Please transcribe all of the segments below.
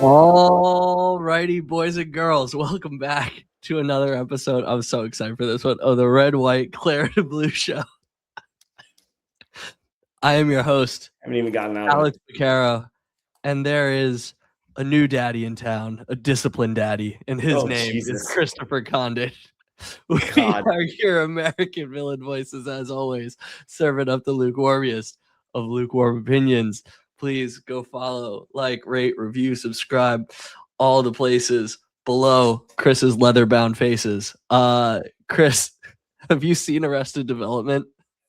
All righty, boys and girls, welcome back to another episode. I'm so excited for this one of the Red, White, Claret, and Blue Show. I am your host, Haven't even gotten out of Alex it. Picaro, and there is a new daddy in town, a disciplined daddy, and his name is Jesus. Christopher Condit. We God. are your American villain voices, as always, serving up the lukewarmiest of lukewarm opinions. Please go follow, like, rate, review, subscribe, all the places below Chris's leather-bound faces. Chris, have you seen Arrested Development?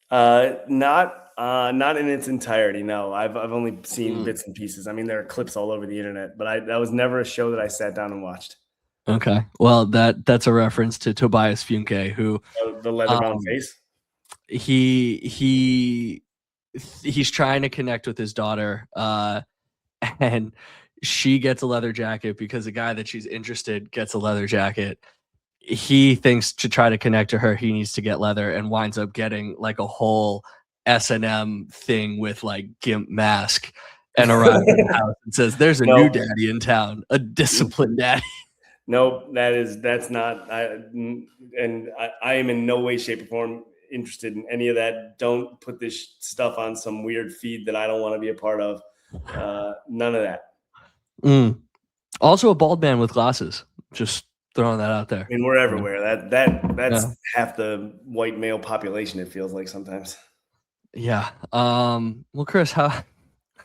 Not in its entirety. No, I've only seen bits and pieces. I mean, there are clips all over the internet, but that was never a show that I sat down and watched. Okay, well that's a reference to Tobias Funke, who The leather-bound face. He's trying to connect with his daughter, and she gets a leather jacket because the guy that she's interested gets a leather jacket. He thinks to try to connect to her, he needs to get leather, and winds up getting like a whole S&M thing with like gimp mask, and arrives at the house and says, "There's a new daddy in town, a disciplined daddy." Nope, that's not. I am in no way, shape, or form interested in any of that. Don't put this stuff on some weird feed that I don't want to be a part of. None of that. Also, a bald man with glasses. Just throwing that out there. I mean, we're everywhere. That's half the white male population. It feels like sometimes. Yeah. Well, Chris, how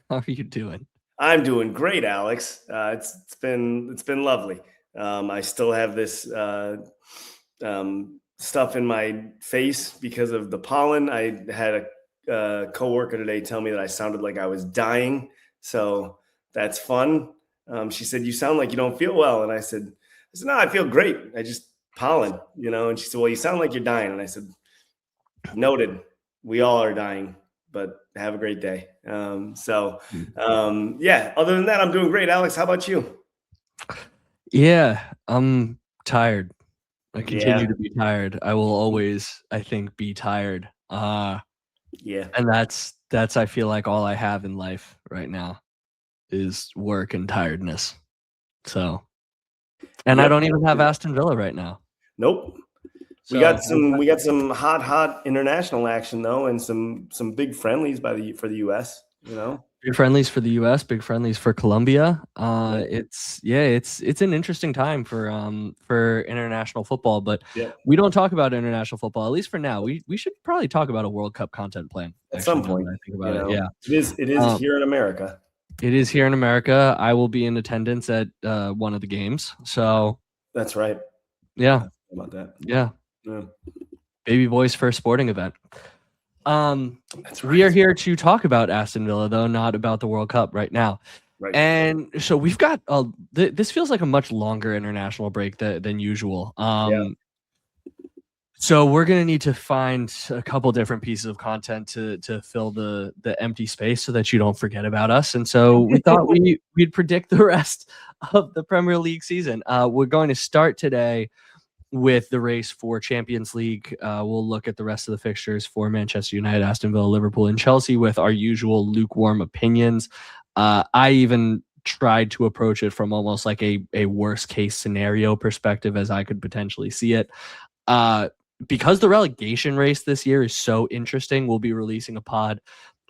are you doing? I'm doing great, Alex. It's been lovely. I still have this stuff in my face because of the pollen. I had a coworker today tell me that I sounded like I was dying, so that's fun. She said, "You sound like you don't feel well," and I said, "No, I feel great. I just pollen, And she said, "Well, you sound like you're dying," and I said, "Noted. We all are dying, but have a great day." Yeah. Other than that, I'm doing great. Alex, how about you? Yeah, I'm tired. I continue to be tired. I will always, I think, be tired. And that's I feel like all I have in life right now is work and tiredness. So, and I don't even have Aston Villa right now. Nope. So, we got some hot international action though, and some big friendlies for the US. Big friendlies for the US, big friendlies for Colombia. It's an interesting time for international football, but we don't talk about international football, at least for now. We should probably talk about a World Cup content plan at some point. I think about it. Yeah. It is here in America. It is here in America. I will be in attendance at one of the games. So that's right. Yeah. About that. Yeah. Baby boy's first sporting event. We are here to talk about Aston Villa, though, not about the World Cup right now. Right. And so we've got this feels like a much longer international break than usual. So we're gonna need to find a couple different pieces of content to fill the empty space so that you don't forget about us. And so we thought we'd predict the rest of the Premier League season. We're going to start today with the race for Champions League. We'll look at the rest of the fixtures for Manchester United, Aston Villa, Liverpool, and Chelsea with our usual lukewarm opinions. I even tried to approach it from almost like a worst case scenario perspective as I could potentially see it. Because the relegation race this year is so interesting, we'll be releasing a pod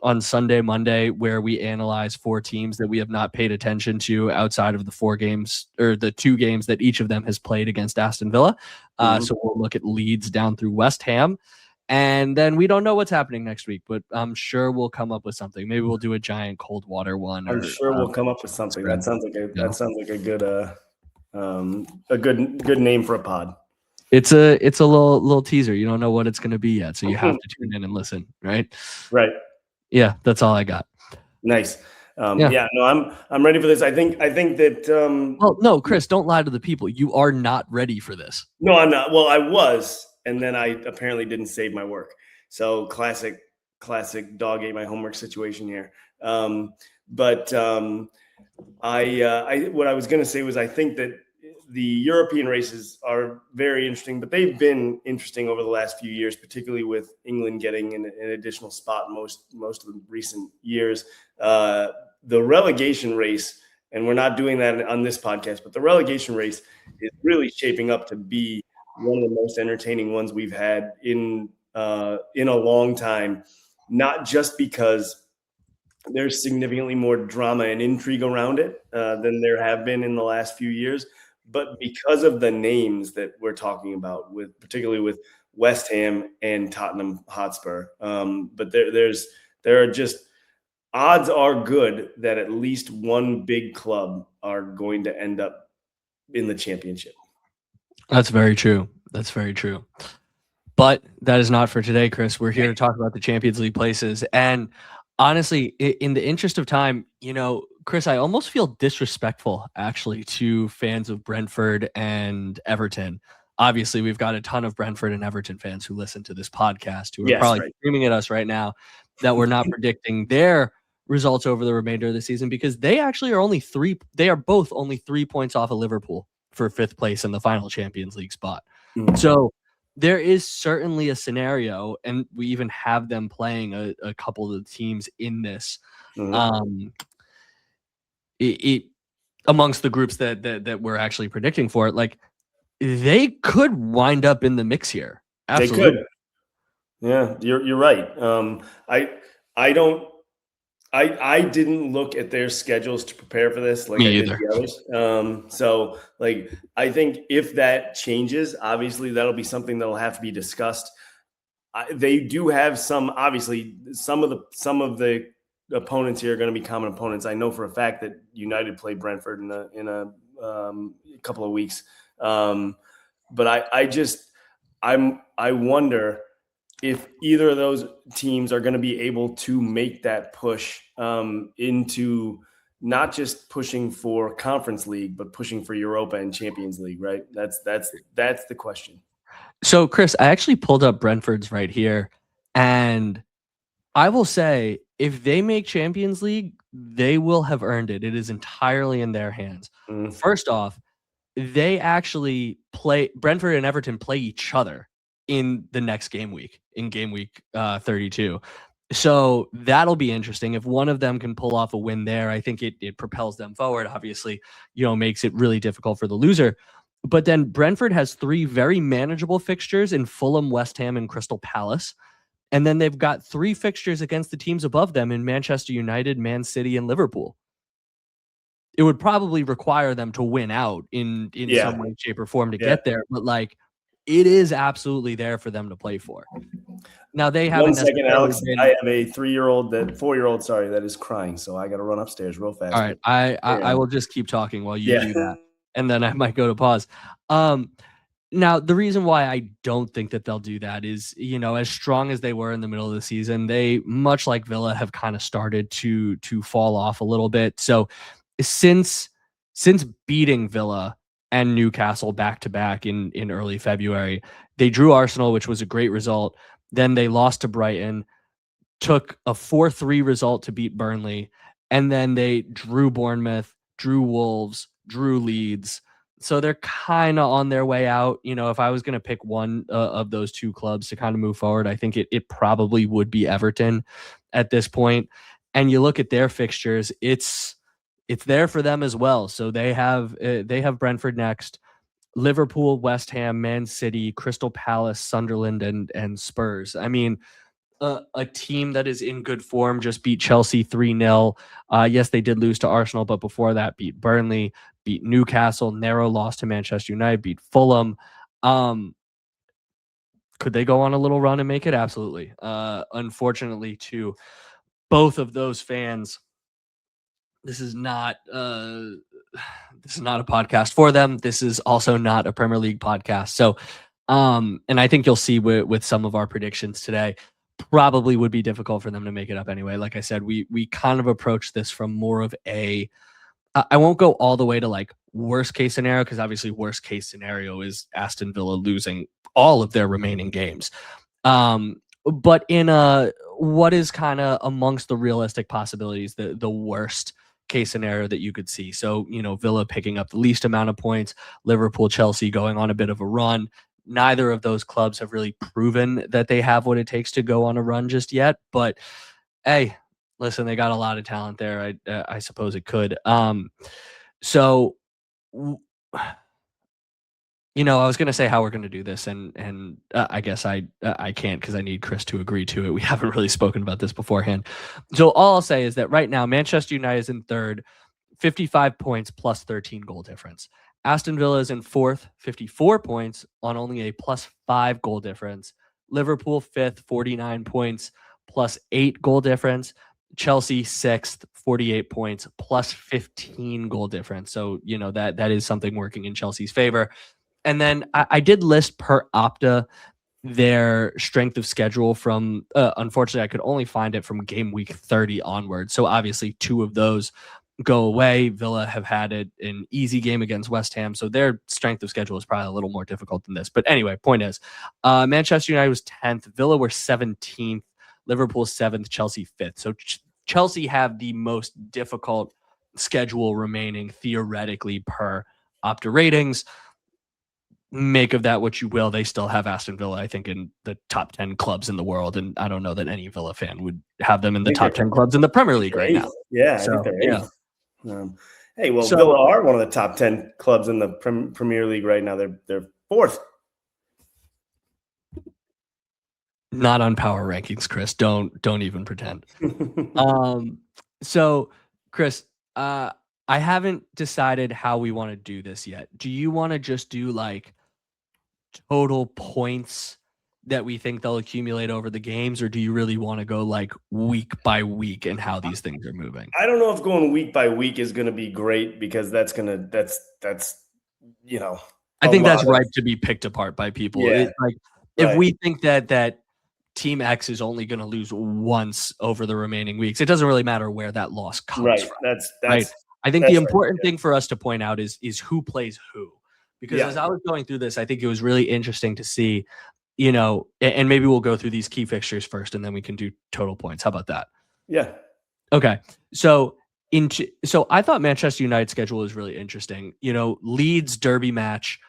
on Sunday, Monday, where we analyze 4 teams that we have not paid attention to outside of the 4 games or the 2 games that each of them has played against Aston Villa. So we'll look at Leeds down through West Ham. And then we don't know what's happening next week, but I'm sure we'll come up with something. Maybe we'll do a giant cold water one. I'm sure we'll come up with something. That sounds like a good name for a pod. It's a little teaser. You don't know what it's going to be yet, so you have to tune in and listen, right? Right. Yeah, that's all I got. Nice. No, I'm ready for this. I think that. Well, no, Chris, don't lie to the people. You are not ready for this. No, I'm not. Well, I was, and then I apparently didn't save my work. So classic dog ate my homework situation here. What I was going to say was I think that the European races are very interesting, but they've been interesting over the last few years, particularly with England getting an additional spot most of the recent years. The relegation race and we're not doing that on this podcast, but the relegation race is really shaping up to be one of the most entertaining ones we've had in a long time, not just because there's significantly more drama and intrigue around it than there have been in the last few years, but because of the names that we're talking about, particularly with West Ham and Tottenham Hotspur. But there are just odds are good that at least one big club are going to end up in the championship. That's very true. That's very true. But that is not for today, Chris. We're here to talk about the Champions League places. And honestly, in the interest of time, Chris, I almost feel disrespectful actually to fans of Brentford and Everton. Obviously, we've got a ton of Brentford and Everton fans who listen to this podcast who are probably screaming at us right now that we're not predicting their results over the remainder of the season, because they actually are both only 3 points off of Liverpool for 5th place in the final Champions League spot. Mm-hmm. So there is certainly a scenario, and we even have them playing a couple of the teams in this. Mm-hmm. It amongst the groups that we're actually predicting for it, like they could wind up in the mix here. Absolutely. They could. Yeah, you're right. I didn't look at their schedules to prepare for this like Me I either. did the others. So like I think if that changes, obviously that'll be something that'll have to be discussed. They do have some of the opponents here are going to be common opponents. I know for a fact that United play Brentford in a couple of weeks. But I wonder if either of those teams are going to be able to make that push into not just pushing for Conference League, but pushing for Europa and Champions League, right? That's the question. So, Chris, I actually pulled up Brentford's right here, and I will say if they make Champions League, they will have earned it. It is entirely in their hands. Mm. First off, they actually Brentford and Everton play each other in the next game week, in game week 32. So that'll be interesting. If one of them can pull off a win there, I think it propels them forward. Obviously, makes it really difficult for the loser. But then Brentford has 3 very manageable fixtures in Fulham, West Ham, and Crystal Palace. And then they've got 3 fixtures against the teams above them in Manchester United, Man City, and Liverpool. It would probably require them to win out in some way, shape, or form to get there. But like, it is absolutely there for them to play for. Now they haven't. 1 second, Alex. I have a 4-year-old, sorry, that is crying. So I got to run upstairs real fast. All right, I will just keep talking while you do that, and then I might go to pause. Now, the reason why I don't think that they'll do that is, as strong as they were in the middle of the season, they, much like Villa, have kind of started to fall off a little bit. So since beating Villa and Newcastle back-to-back in early February, they drew Arsenal, which was a great result. Then they lost to Brighton, took a 4-3 result to beat Burnley, and then they drew Bournemouth, drew Wolves, drew Leeds. So they're kind of on their way out. If I was going to pick one of those 2 clubs to kind of move forward, I think it probably would be Everton at this point. And you look at their fixtures, it's there for them as well. So they have Brentford next, Liverpool, West Ham, Man City, Crystal Palace, Sunderland, and Spurs. I mean, a team that is in good form just beat Chelsea 3-0. Yes, they did lose to Arsenal, but before that beat Burnley, beat Newcastle, narrow loss to Manchester United, beat Fulham. Could they go on a little run and make it? Absolutely. Unfortunately, to both of those fans, this is not a podcast for them. This is also not a Premier League podcast. So, and I think you'll see with some of our predictions today, probably would be difficult for them to make it up anyway. Like I said, we kind of approach this from more of I won't go all the way to like worst case scenario, because obviously worst case scenario is Aston Villa losing all of their remaining games. But in what is kind of amongst the realistic possibilities, the worst case scenario that you could see. So, Villa picking up the least amount of points, Liverpool, Chelsea going on a bit of a run. Neither of those clubs have really proven that they have what it takes to go on a run just yet. But hey, Listen, they got a lot of talent there. I suppose it could. So, w- I was gonna say how we're gonna do this, and I guess I can't because I need Chris to agree to it. We haven't really spoken about this beforehand. So all I'll say is that right now Manchester United is in third, 55 points plus 13 goal difference. Aston Villa is in fourth, 54 points on only a plus 5 goal difference. Liverpool fifth, 49 points plus 8 goal difference. Chelsea sixth, 48 points plus 15 goal difference. So, that is something working in Chelsea's favor. And then I did list per Opta their strength of schedule from, unfortunately, I could only find it from game week 30 onward. So obviously, two of those go away. Villa have had an easy game against West Ham, so their strength of schedule is probably a little more difficult than this. But anyway, point is, Manchester United was 10th, Villa were 17th, Liverpool 7th, Chelsea 5th. So Chelsea have the most difficult schedule remaining theoretically per Opta ratings. Make of that what you will. They still have Aston Villa, I think, in the top 10 clubs in the world. And I don't know that any Villa fan would have them in the top 10 clubs in the Premier League right now. Yeah, I think they're eighth. Hey, well, So, Villa are one of the top 10 clubs in the Premier League right now. They're fourth. Not on power rankings, Chris. Don't even pretend. So, Chris, I haven't decided how we want to do this yet. Do you want to just do like total points that we think they'll accumulate over the games, or do you really want to go like week by week and how these things are moving? I don't know if going week by week is going to be great because that's I think that's right to be picked apart by people. Yeah, if we think that Team X is only going to lose once over the remaining weeks, it doesn't really matter where that loss comes from. That's right. I think the important thing for us to point out is who plays who. Because as I was going through this, I think it was really interesting to see, and maybe we'll go through these key fixtures first, and then we can do total points. How about that? Yeah. Okay. So I thought Manchester United's schedule was really interesting. Leeds derby match.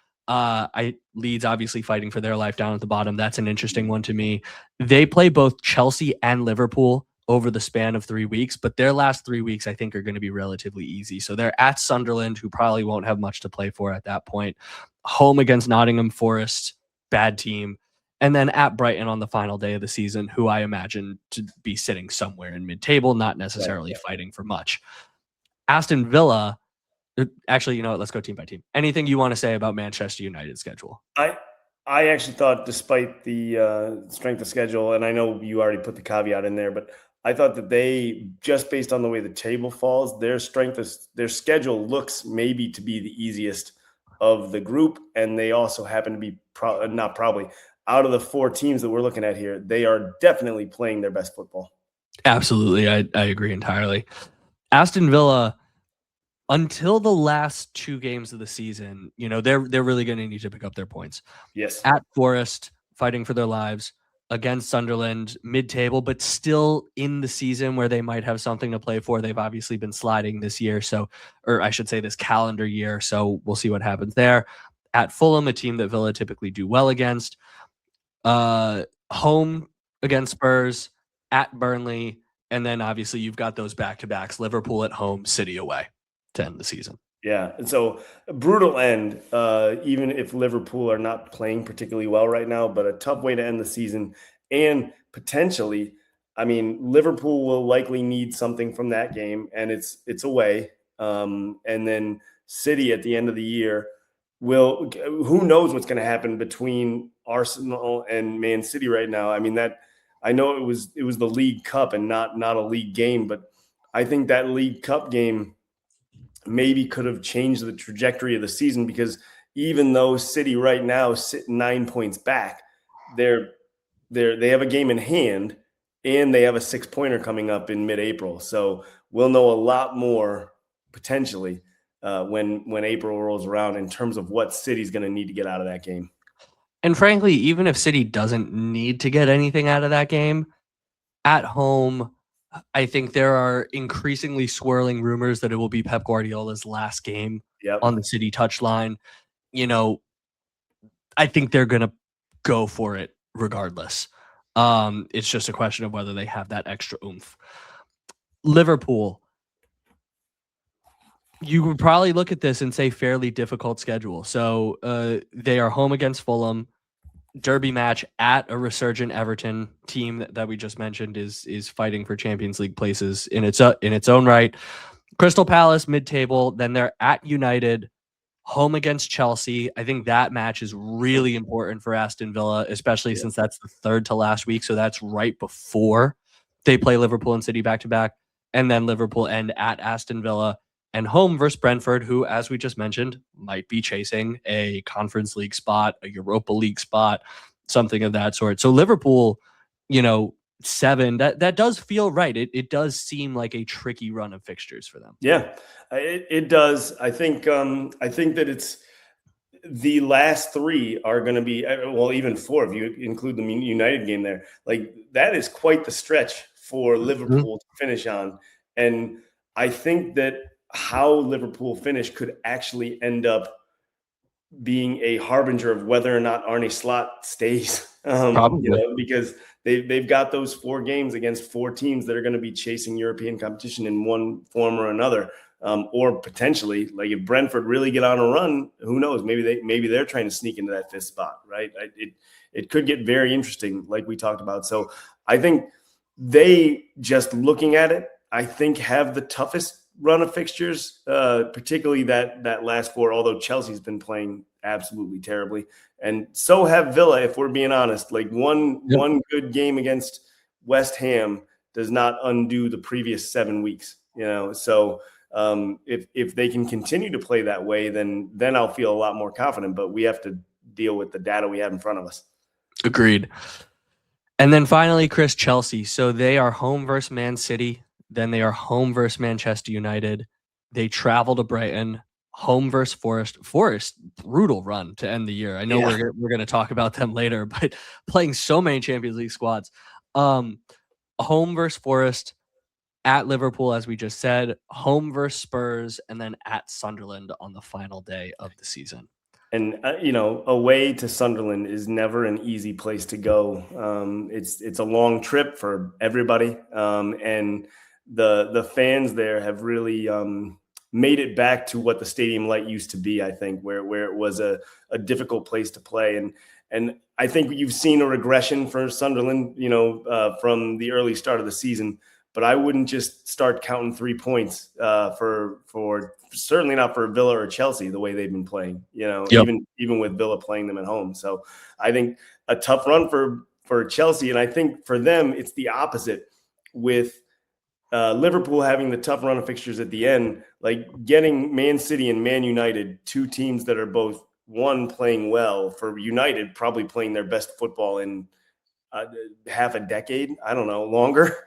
Leeds obviously fighting for their life down at the bottom. That's an interesting one to me. They play both Chelsea and Liverpool over the span of 3 weeks, but their last 3 weeks I think are going to be relatively easy. So they're at Sunderland, who probably won't have much to play for at that point. Home against Nottingham Forest, bad team. And then at Brighton on the final day of the season, who I imagine to be sitting somewhere in mid-table, not necessarily fighting for much. Aston Villa, actually, you know what? Let's go team by team. Anything you want to say about Manchester United's schedule? I actually thought, despite the strength of schedule, and I know you already put the caveat in there, but I thought that they, just based on the way the table falls, their schedule looks maybe to be the easiest of the group, and they also happen to be out of the 4 teams that we're looking at here, they are definitely playing their best football. Absolutely, I agree entirely. Aston Villa, until the last 2 games of the season, they're really going to need to pick up their points. Yes. At Forest, fighting for their lives. Against Sunderland, mid-table, but still in the season where they might have something to play for. They've obviously been sliding this year, or I should say this calendar year, so we'll see what happens there. At Fulham, a team that Villa typically do well against. Home against Spurs, at Burnley, and then obviously you've got those back-to-backs, Liverpool at home, City away to end the season. Yeah, and so a brutal end, even if Liverpool are not playing particularly well right now, but a tough way to end the season. And potentially, I mean, Liverpool will likely need something from that game, and it's away. And then City at the end of the year who knows what's going to happen between Arsenal and Man City right now. I mean, I know it was the League Cup and not a league game, but I think that League Cup game maybe could have changed the trajectory of the season, because even though City right now sit 9 points back, they have a game in hand and they have a 6-pointer coming up in mid-April. So we'll know a lot more potentially when April rolls around in terms of what City's going to need to get out of that game. And frankly, even if City doesn't need to get anything out of that game, at home, I think there are increasingly swirling rumors that it will be Pep Guardiola's last game on the City touchline. I think they're going to go for it regardless. It's just a question of whether they have that extra oomph. Liverpool. You would probably look at this and say fairly difficult schedule. So they are home against Fulham. Derby match at a resurgent Everton team that we just mentioned is fighting for Champions League places in its own right. Crystal Palace mid-table, then they're at United, home against Chelsea. I think that match is really important for Aston Villa, especially since that's the third to last week. So that's right before they play Liverpool and City back to back, and then Liverpool end at Aston Villa and home versus Brentford, who, as we just mentioned, might be chasing a Conference League spot, a Europa League spot, something of that sort. So Liverpool, 7, that does feel right. It does seem like a tricky run of fixtures for them. Yeah, it does. I think that it's the last 3 are going to be, well, even 4 if you include the United game there. Like, that is quite the stretch for Liverpool to finish on. And I think that how Liverpool finish could actually end up being a harbinger of whether or not Arne Slot stays. Because they've got those 4 games against 4 teams that are going to be chasing European competition in one form or another. Or potentially, like, if Brentford really get on a run, who knows? Maybe they're trying to sneak into that 5th spot, right? It could get very interesting, like we talked about. So I think they, just looking at it, I think have the toughest run of fixtures, particularly that last 4. Although Chelsea's been playing absolutely terribly, and so have Villa. If we're being honest, like one good game against West Ham does not undo the previous 7 weeks. So. If they can continue to play that way, then I'll feel a lot more confident. But we have to deal with the data we have in front of us. Agreed. And then finally, Chris, Chelsea. So they are home versus Man City. Then they are home versus Manchester United. They travel to Brighton. Home versus Forest. Forest, brutal run to end the year. I know we're going to talk about them later, but playing so many Champions League squads. Home versus Forest. At Liverpool, as we just said, home versus Spurs, and then at Sunderland on the final day of the season. And, away to Sunderland is never an easy place to go. It's a long trip for everybody. And the fans there have really made it back to what the Stadium Light used to be, I think, where it was a difficult place to play. And I think you've seen a regression for Sunderland, from the early start of the season. But I wouldn't just start counting 3 points for certainly not for Villa or Chelsea the way they've been playing. Even with Villa playing them at home. So I think a tough run for Chelsea, and I think for them it's the opposite with Liverpool having the tough run of fixtures at the end, like getting Man City and Man United, 2 teams that are both playing well. For United, probably playing their best football in half a decade, I don't know, longer,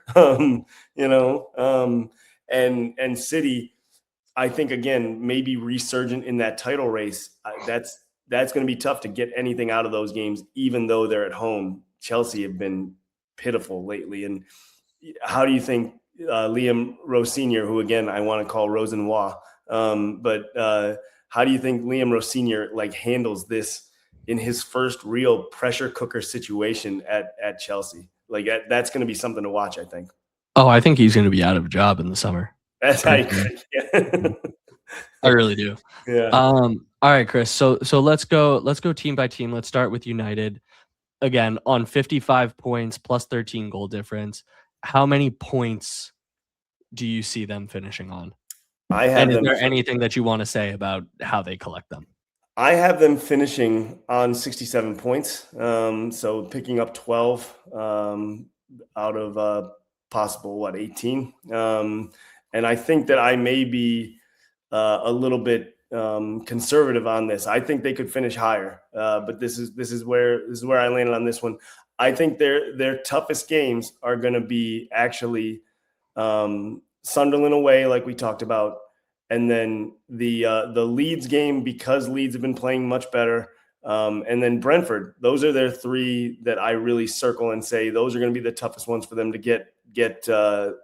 and City, I think, again, maybe resurgent in that title race. That's going to be tough to get anything out of those games, even though they're at home. Chelsea have been pitiful lately. And how do you think Liam Rose Sr., who again I want to call Rosenwa, but how do you think Liam Rose Sr. handles this in his first real pressure cooker situation at Chelsea? That's going to be something to watch, I think. Oh, I think he's going to be out of a job in the summer. That's how you agree. Yeah. I really do. Yeah. All right, Chris. So let's go team by team. Let's start with United. Again, on 55 points plus 13 goal difference. How many points do you see them finishing on? And is there anything that you want to say about how they collect them? I have them finishing on 67 points. So picking up 12 out of possible, 18. And I think that I may be a little bit conservative on this. I think they could finish higher, but this is where I landed on this one. I think their toughest games are going to be actually Sunderland away, like we talked about. And then the Leeds game, because Leeds have been playing much better. And then Brentford. Those are their 3 that I really circle and say those are going to be the toughest ones for them to get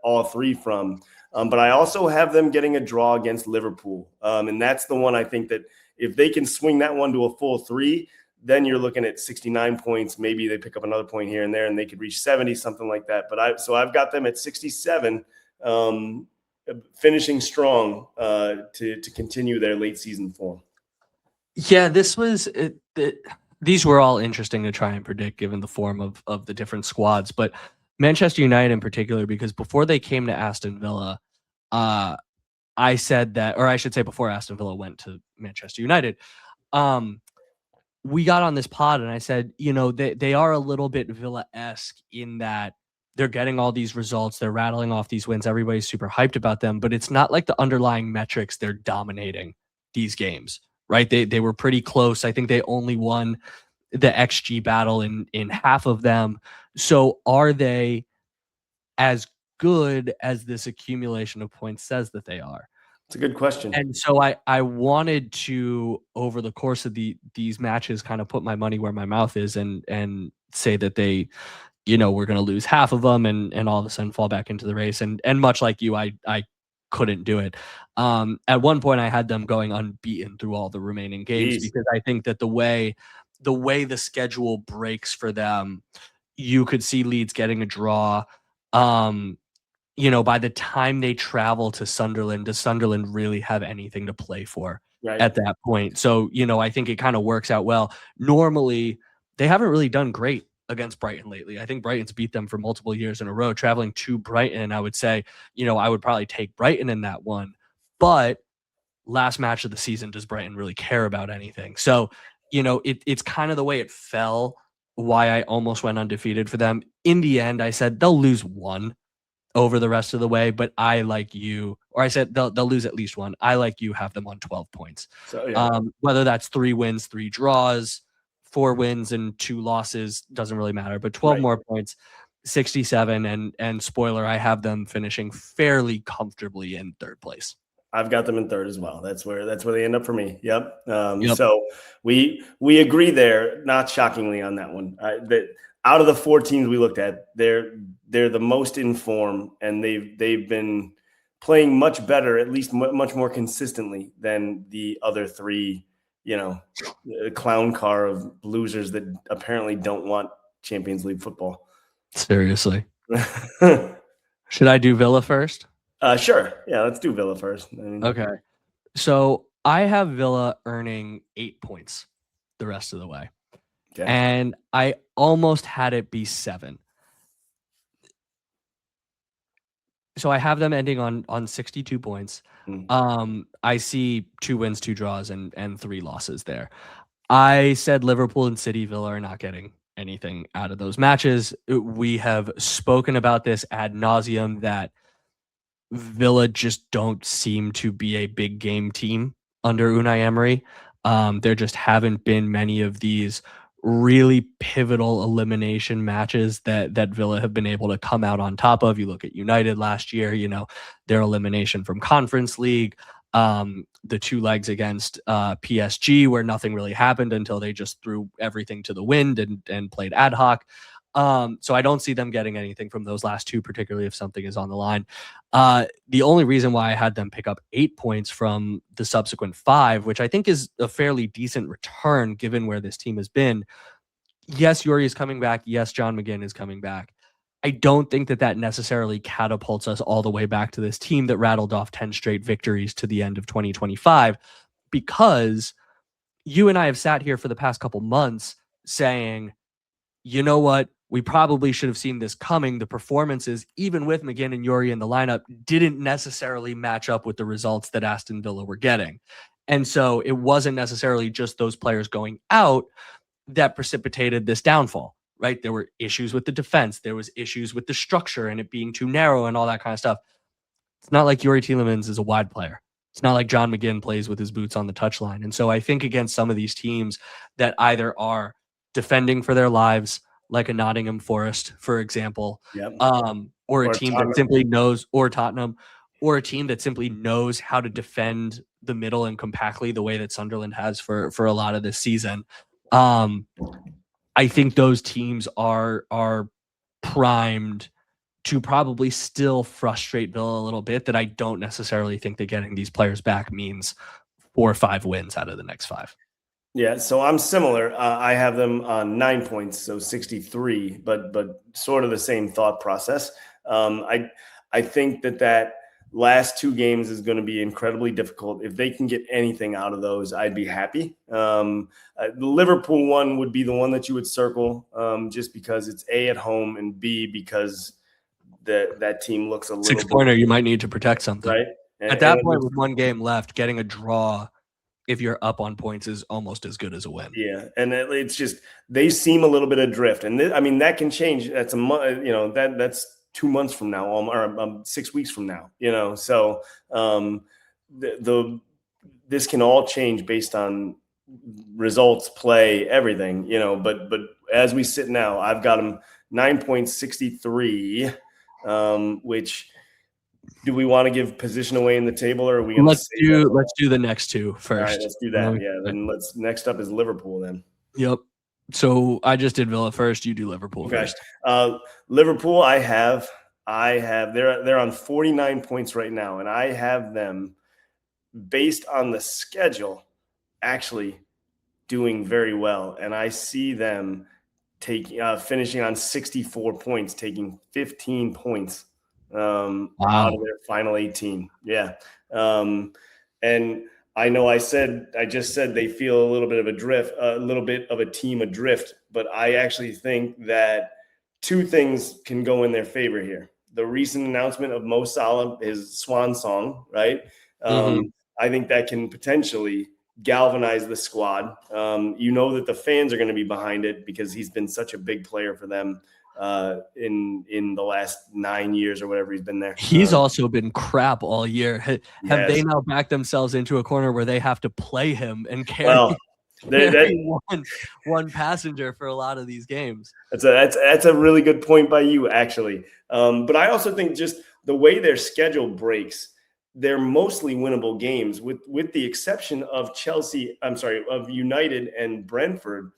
all 3 from. But I also have them getting a draw against Liverpool. And that's the one I think that if they can swing that one to a full 3, then you're looking at 69 points. Maybe they pick up another point here and there and they could reach 70, something like that. But I've got them at 67. finishing strong to continue their late season form. Yeah, this was these were all interesting to try and predict given the form of the different squads, but Manchester United in particular, because before they came to Aston Villa, I said that, or I should say before Aston Villa went to Manchester United, we got on this pod and I said, they are a little bit Villa-esque in that they're getting all these results, they're rattling off these wins, everybody's super hyped about them, but it's not like the underlying metrics they're dominating these games, right? They were pretty close. I think they only won the XG battle in half of them. So are they as good as this accumulation of points says that they are? It's a good question. And so I wanted to, over the course of these matches, kind of put my money where my mouth is and say that they, we're going to lose half of them and all of a sudden fall back into the race. And much like you, I couldn't do it. At one point, I had them going unbeaten through all the remaining games because I think that the way the schedule breaks for them, you could see Leeds getting a draw. By the time they travel to Sunderland, does Sunderland really have anything to play for at that point? So, I think it kind of works out well. Normally, they haven't really done great against Brighton lately. I think Brighton's beat them for multiple years in a row. Traveling to Brighton, I would say, I would probably take Brighton in that one. But last match of the season, does Brighton really care about anything? So, it's kind of the way it fell, why I almost went undefeated for them. In the end, I said they'll lose one over the rest of the way, but I, like you, or I said they'll lose at least one. I, like you, have them on 12 points. So yeah. Whether that's 3 wins, 3 draws, 4 wins and 2 losses, doesn't really matter, but 12 more points, 67, and spoiler, I have them finishing fairly comfortably in 3rd place. I've got them in 3rd as well. That's where they end up for me. Yep. So we agree there, not shockingly on that one. That out of the 4 teams we looked at, they're the most in form, and they've been playing much better, at least much more consistently than the other 3, clown car of losers that apparently don't want Champions League football. Seriously. Should I do Villa first? Sure. Yeah, let's do Villa first. Okay. So I have Villa earning 8 points the rest of the way. Okay. And I almost had it be 7. So I have them ending on 62 points. I see 2 wins, 2 draws, and 3 losses there. I said Liverpool and City, Villa are not getting anything out of those matches. We have spoken about this ad nauseum that Villa just don't seem to be a big game team under Unai Emery. There just haven't been many of these really pivotal elimination matches that Villa have been able to come out on top of. You look at United last year, their elimination from Conference League, the 2 legs against PSG where nothing really happened until they just threw everything to the wind and played ad hoc. So I don't see them getting anything from those last 2, particularly if something is on the line. The only reason why I had them pick up 8 points from the subsequent 5, which I think is a fairly decent return given where this team has been. Yes, Yuri is coming back. Yes, John McGinn is coming back. I don't think that necessarily catapults us all the way back to this team that rattled off 10 straight victories to the end of 2025, because you and I have sat here for the past couple months saying, you know what? We probably should have seen this coming. The performances, even with McGinn and Yuri in the lineup, didn't necessarily match up with the results that Aston Villa were getting. And so it wasn't necessarily just those players going out that precipitated this downfall, right? There were issues with the defense. There was issues with the structure and it being too narrow and all that kind of stuff. It's not like Yuri Tielemans is a wide player. It's not like John McGinn plays with his boots on the touchline. And so I think against some of these teams that either are defending for their lives, like a Nottingham Forest, for example, or a team that simply knows, or Tottenham, or a team that simply knows how to defend the middle and compactly the way that Sunderland has for a lot of this season. I think those teams are primed to probably still frustrate Villa a little bit, that I don't necessarily think that getting these players back means 4 or 5 wins out of the next 5. Yeah, so I'm similar. I have them on 9 points, so 63, but sort of the same thought process. I think that last 2 games is going to be incredibly difficult. If they can get anything out of those, I'd be happy. The Liverpool one would be the one that you would circle, just because it's A, at home, and B, because that team looks a little 6-pointer. You might need to protect something, right? At that point, with 1 game left, getting a draw, if you're up on points, is almost as good as a win. Yeah, and it's just they seem a little bit adrift, and I mean that can change. That's a month, that's 2 months from now, or 6 weeks from now. So this can all change based on results, play, everything. But as we sit now, I've got them 9.63, which. Do we want to give position away in the table, or are we going to let's do the next 2 first? All right, let's do that. Yeah, then next up is Liverpool then. Yep. So I just did Villa first. You do Liverpool first. Liverpool, they're on 49 points right now, and I have them based on the schedule actually doing very well, and I see them finishing on 64 points, taking 15 points. Wow. Out of their final 18. Yeah. And I know I just said they feel a little bit of a team adrift, but I actually think that 2 things can go in their favor here. The recent announcement of Mo Salah, his swan song, right? I think that can potentially galvanize the squad. That the fans are going to be behind it because he's been such a big player for them in the last 9 years or whatever he's been there. He's also been crap all year. Have they now backed themselves into a corner where they have to play him and carry one passenger for a lot of these games? That's a really good point by you, actually. But I also think just the way their schedule breaks, they're mostly winnable games, with the exception of of United and Brentford.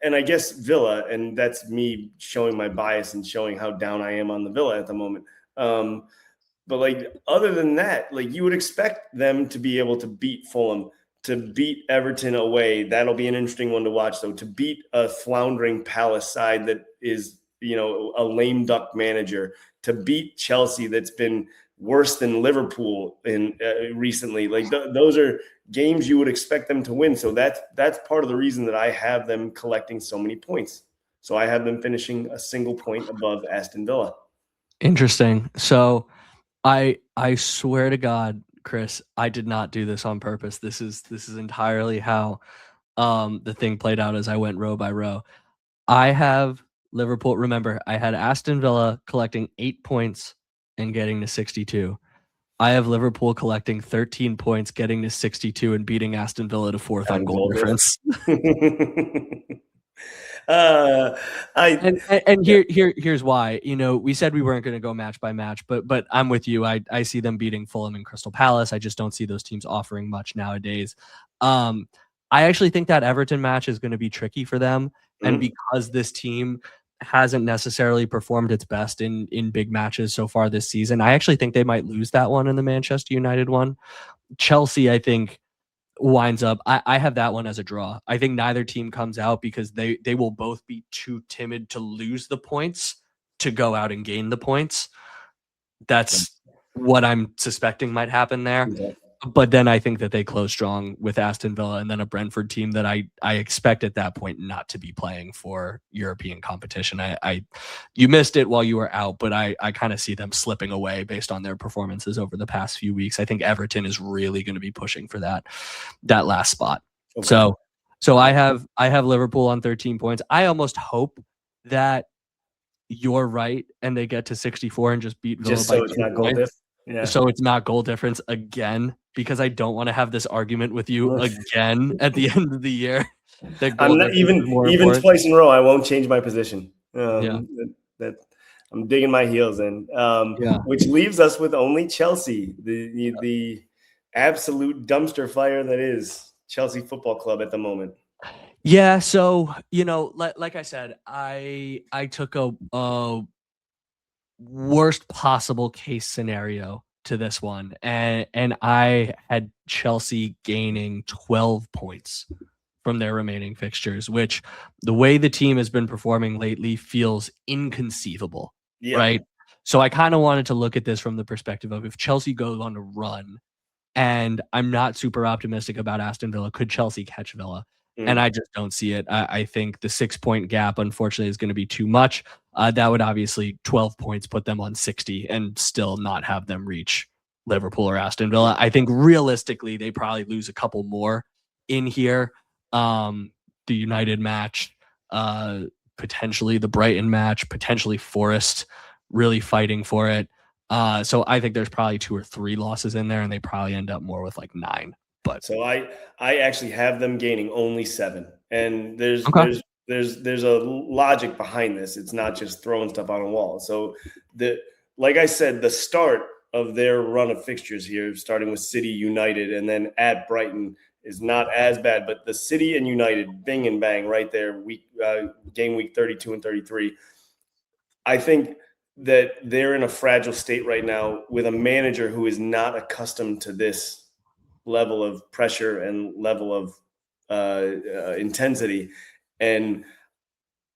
And I guess Villa, and that's me showing my bias and showing how down I am on the Villa at the moment. But other than that, you would expect them to be able to beat Fulham, to beat Everton away. That'll be an interesting one to watch, though. To beat a floundering Palace side that is, a lame duck manager, to beat Chelsea that's been worse than Liverpool in recently. Those are games you would expect them to win. So that's part of the reason that I have them collecting so many points. So I have them finishing a single point above Aston Villa. Interesting. So I swear to God, Chris, I did not do this on purpose. This is entirely how the thing played out as I went row by row. I have Liverpool. Remember, I had Aston Villa collecting 8 points and getting to 62. I have Liverpool collecting 13 points, getting to 62, and beating Aston Villa to 4th on goal difference. Here's why. We said we weren't going to go match by match, but I'm with you. I see them beating Fulham and Crystal Palace. I just don't see those teams offering much nowadays. I actually think that Everton match is going to be tricky for them, and because this team hasn't necessarily performed its best in big matches so far this season, I actually think they might lose that one in the Manchester United one. Chelsea, I think, winds up, I have that one as a draw. I think neither team comes out because they will both be too timid to lose the points to go out and gain the points. That's what I'm suspecting might happen there. Okay. But then I think that they close strong with Aston Villa and then a Brentford team that I expect at that point not to be playing for European competition. You missed it while you were out, but I kind of see them slipping away based on their performances over the past few weeks. I think Everton is really going to be pushing for that last spot. Okay. So I have Liverpool on 13 points. I almost hope that you're right and they get to 64 and just beat Villa just so it's not goal diff. Yeah. So it's not goal difference again, because I don't want to have this argument with you again at the end of the year. I'm not even twice in a row. I won't change my position. That I'm digging my heels in. Which leaves us with only Chelsea, the absolute dumpster fire that is Chelsea Football Club at the moment. Yeah. So like I said, I took a worst possible case scenario to this one, and I had Chelsea gaining 12 points from their remaining fixtures, which the way the team has been performing lately feels inconceivable, right? So I kind of wanted to look at this from the perspective of if Chelsea goes on a run, and I'm not super optimistic about Aston Villa. Could Chelsea catch Villa? And I just don't see it. I think the 6-point gap, unfortunately, is going to be too much. That would obviously 12 points put them on 60 and still not have them reach Liverpool or Aston Villa. I think realistically, they probably lose a couple more in here. The United match, potentially the Brighton match, potentially Forest really fighting for it. So I think there's probably 2 or 3 losses in there, and they probably end up more with like 9. But so I actually have them gaining only 7, and there's okay. there's a logic behind this. It's not just throwing stuff on a wall. So like I said, the start of their run of fixtures here, starting with City, United, and then at Brighton, is not as bad. But the City and United, bing and bang, right there, game week 32 and 33. I think that they're in a fragile state right now with a manager who is not accustomed to this level of pressure and level of intensity. And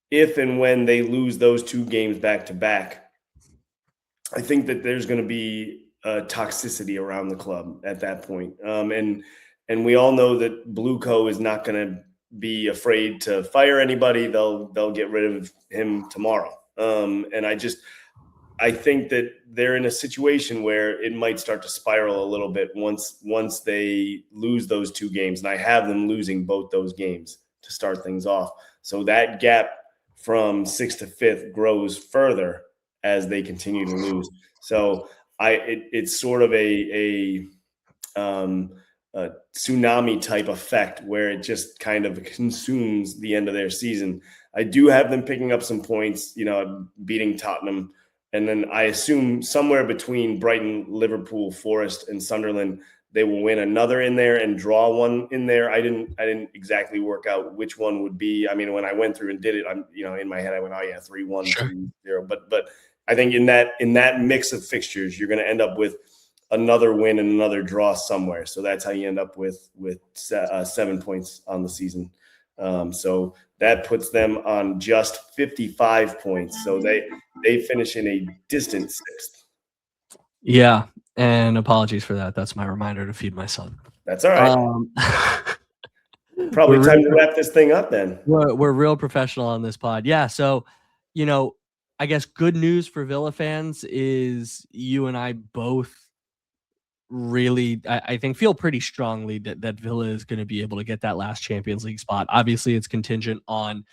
if and when they lose those 2 games back to back, I think that there's going to be toxicity around the club at that point. And we all know that Blueco is not going to be afraid to fire anybody. They'll get rid of him tomorrow. And I think that they're in a situation where it might start to spiral a little bit once they lose those 2 games. And I have them losing both those games to start things off. So that gap from 6th to 5th grows further as they continue to lose. So it's sort of a tsunami type effect where it just kind of consumes the end of their season. I do have them picking up some points, beating Tottenham. And then I assume somewhere between Brighton, Liverpool, Forest, and Sunderland, they will win another in there and draw one in there. I didn't exactly work out which one would be. I mean, when I went through and did it, I'm in my head I went, oh yeah, 3-1, Sure. 2-0. But I think in that mix of fixtures, you're going to end up with another win and another draw somewhere. So that's how you end up with 7 points on the season. So that puts them on just 55 points. So they finish in a distant 6th. Yeah, and apologies for that. That's my reminder to feed my son. That's all right. Probably time to wrap this thing up then. We're real professional on this pod. Yeah, so, I guess good news for Villa fans is you and I both really, I think, feel pretty strongly that Villa is going to be able to get that last Champions League spot. Obviously, it's contingent on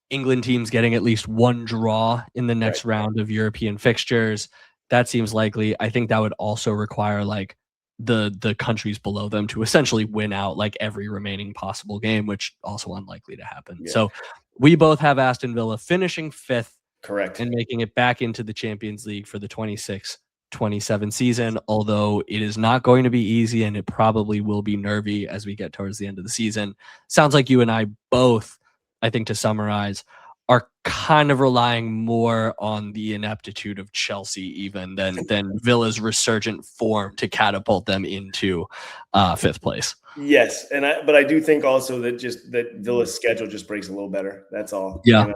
England teams getting at least 1 draw in the next round of European fixtures. That seems likely. I think that would also require like the countries below them to essentially win out like every remaining possible game, which also unlikely to happen. Yeah. So we both have Aston Villa finishing 5th, correct, and making it back into the Champions League for the 26-27 season, although it is not going to be easy and it probably will be nervy as we get towards the end of the season. Sounds like you and I both, I think, to summarize, are kind of relying more on the ineptitude of Chelsea even than Villa's resurgent form to catapult them into 5th place. Yes, but I do think also that Villa's schedule just breaks a little better. That's all. Yeah.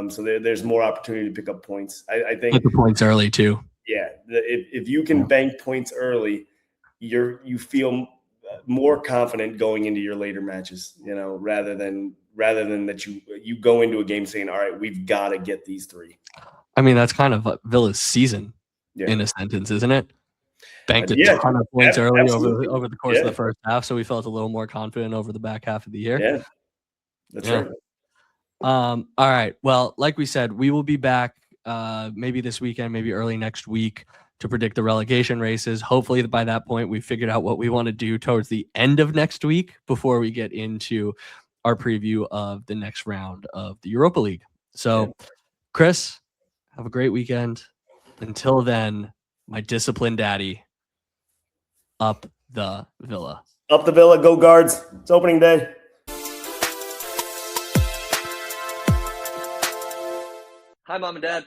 So there's more opportunity to pick up points. I think get the points early too. Yeah, if you can bank points early, you feel more confident going into your later matches. Rather than that you go into a game saying, all right, we've got to get these 3. I mean, that's kind of Villa's season in a sentence, isn't it? Banked a ton of points early over the course of the first half, so we felt a little more confident over the back half of the year. Yeah, that's right. All right. Well, like we said, we will be back maybe this weekend, maybe early next week to predict the relegation races. Hopefully by that point, we've figured out what we want to do towards the end of next week before we get into our preview of the next round of the Europa League. So, Chris, have a great weekend. Until then, my disciplined daddy, up the Villa. Up the Villa, go Guards. It's opening day. Hi, Mom and Dad.